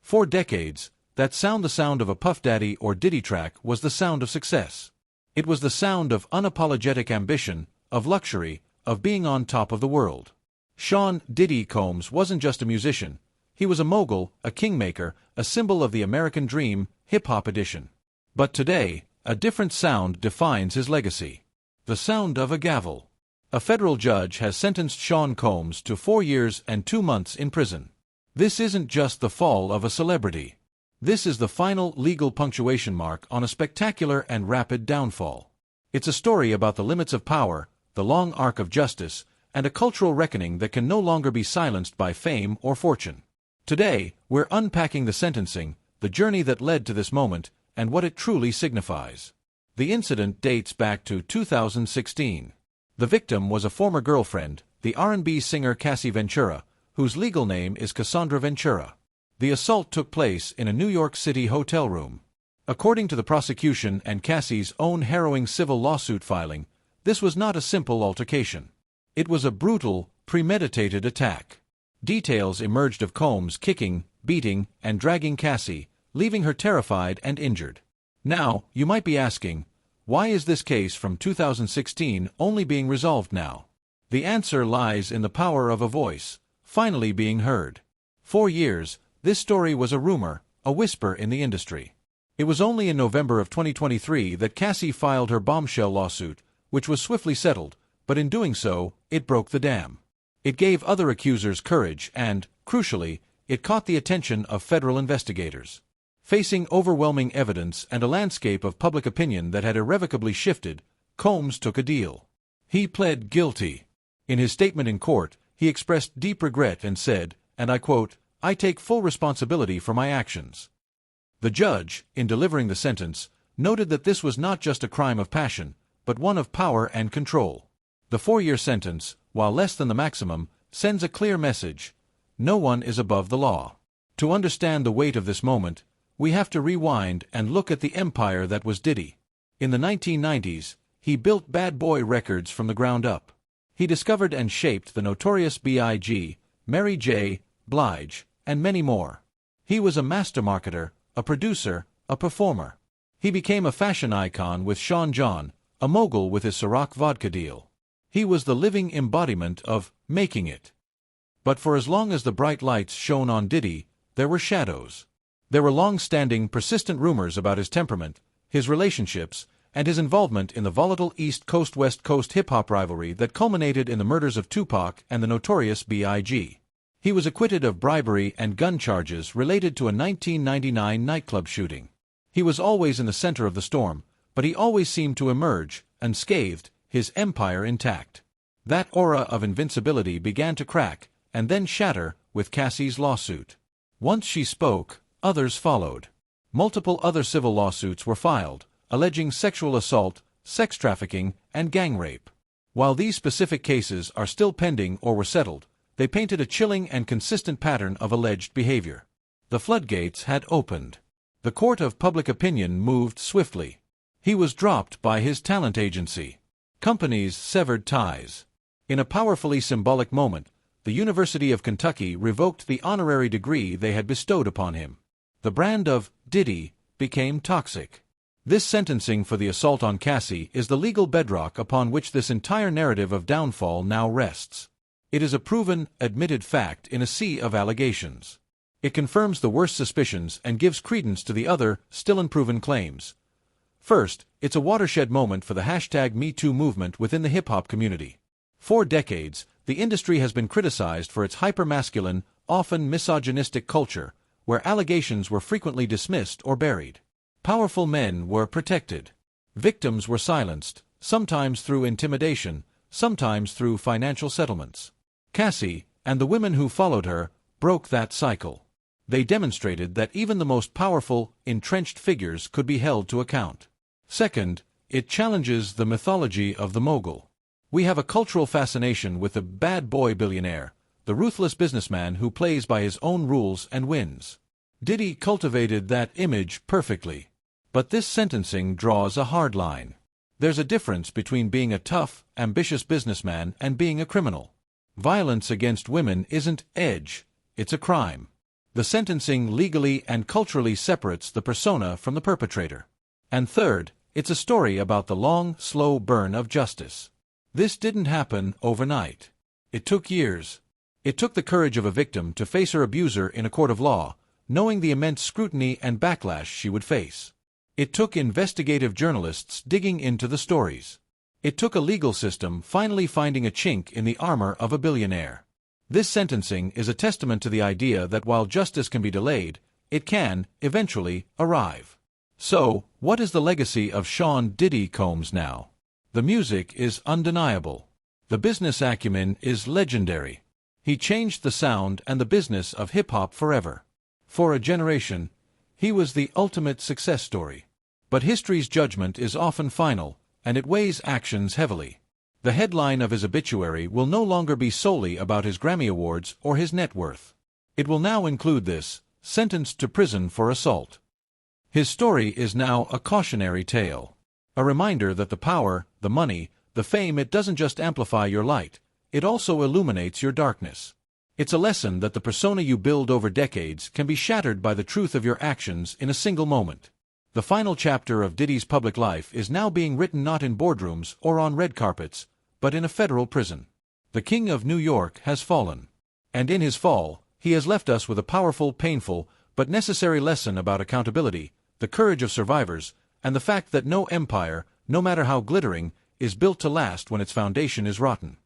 For decades, the sound of a Puff Daddy or Diddy track was the sound of success. It was the sound of unapologetic ambition, of luxury, of being on top of the world. Sean Diddy Combs wasn't just a musician. He was a mogul, a kingmaker, a symbol of the American dream, hip-hop edition. But today, a different sound defines his legacy. The sound of a gavel. A federal judge has sentenced Sean Combs to 4 years and 2 months in prison. This isn't just the fall of a celebrity. This is the final legal punctuation mark on a spectacular and rapid downfall. It's a story about the limits of power, the long arc of justice, and a cultural reckoning that can no longer be silenced by fame or fortune. Today, we're unpacking the sentencing, the journey that led to this moment, and what it truly signifies. The incident dates back to 2016. The victim was a former girlfriend, the R&B singer Cassie Ventura, whose legal name is Cassandra Ventura. The assault took place in a New York City hotel room. According to the prosecution and Cassie's own harrowing civil lawsuit filing, this was not a simple altercation. It was a brutal, premeditated attack. Details emerged of Combs kicking, beating, and dragging Cassie, leaving her terrified and injured. Now, you might be asking, why is this case from 2016 only being resolved now? The answer lies in the power of a voice, finally being heard. For years, this story was a rumor, a whisper in the industry. It was only in November of 2023 that Cassie filed her bombshell lawsuit, which was swiftly settled, but in doing so, it broke the dam. It gave other accusers courage and, crucially, it caught the attention of federal investigators. Facing overwhelming evidence and a landscape of public opinion that had irrevocably shifted, Combs took a deal. He pled guilty. In his statement in court, he expressed deep regret and said, and I quote, "I take full responsibility for my actions." The judge, in delivering the sentence, noted that this was not just a crime of passion, but one of power and control. The 4-year sentence, while less than the maximum, sends a clear message: no one is above the law. To understand the weight of this moment, we have to rewind and look at the empire that was Diddy. In the 1990s, he built Bad Boy Records from the ground up. He discovered and shaped the notorious B.I.G., Mary J., Blige, and many more. He was a master marketer, a producer, a performer. He became a fashion icon with Sean John, a mogul with his Ciroc vodka deal. He was the living embodiment of making it. But for as long as the bright lights shone on Diddy, there were shadows. There were long-standing, persistent rumors about his temperament, his relationships, and his involvement in the volatile East Coast-West Coast hip-hop rivalry that culminated in the murders of Tupac and the notorious B.I.G. He was acquitted of bribery and gun charges related to a 1999 nightclub shooting. He was always in the center of the storm, but he always seemed to emerge, unscathed, his empire intact. That aura of invincibility began to crack, and then shatter, with Cassie's lawsuit. Once she spoke, others followed. Multiple other civil lawsuits were filed, alleging sexual assault, sex trafficking, and gang rape. While these specific cases are still pending or were settled, they painted a chilling and consistent pattern of alleged behavior. The floodgates had opened. The court of public opinion moved swiftly. He was dropped by his talent agency. Companies severed ties. In a powerfully symbolic moment, the University of Kentucky revoked the honorary degree they had bestowed upon him. The brand of Diddy became toxic. This sentencing for the assault on Cassie is the legal bedrock upon which this entire narrative of downfall now rests. It is a proven, admitted fact in a sea of allegations. It confirms the worst suspicions and gives credence to the other, still unproven claims. First, it's a watershed moment for the #MeToo movement within the hip-hop community. For decades, the industry has been criticized for its hyper-masculine, often misogynistic culture, where allegations were frequently dismissed or buried. Powerful men were protected. Victims were silenced, sometimes through intimidation, sometimes through financial settlements. Cassie, and the women who followed her, broke that cycle. They demonstrated that even the most powerful, entrenched figures could be held to account. Second, it challenges the mythology of the mogul. We have a cultural fascination with the bad boy billionaire, the ruthless businessman who plays by his own rules and wins. Diddy cultivated that image perfectly. But this sentencing draws a hard line. There's a difference between being a tough, ambitious businessman and being a criminal. Violence against women isn't edge, it's a crime. The sentencing legally and culturally separates the persona from the perpetrator. And third, it's a story about the long, slow burn of justice. This didn't happen overnight. It took years. It took the courage of a victim to face her abuser in a court of law, knowing the immense scrutiny and backlash she would face. It took investigative journalists digging into the stories. It took a legal system finally finding a chink in the armor of a billionaire. This sentencing is a testament to the idea that while justice can be delayed, it can, eventually, arrive. So, what is the legacy of Sean Diddy Combs now? The music is undeniable. The business acumen is legendary. He changed the sound and the business of hip-hop forever. For a generation, he was the ultimate success story. But history's judgment is often final, and it weighs actions heavily. The headline of his obituary will no longer be solely about his Grammy Awards or his net worth. It will now include this: sentenced to prison for assault. His story is now a cautionary tale. A reminder that the power, the money, the fame, it doesn't just amplify your light, it also illuminates your darkness. It's a lesson that the persona you build over decades can be shattered by the truth of your actions in a single moment. The final chapter of Diddy's public life is now being written not in boardrooms or on red carpets, but in a federal prison. The King of New York has fallen. And in his fall, he has left us with a powerful, painful, but necessary lesson about accountability, the courage of survivors, and the fact that no empire, no matter how glittering, is built to last when its foundation is rotten.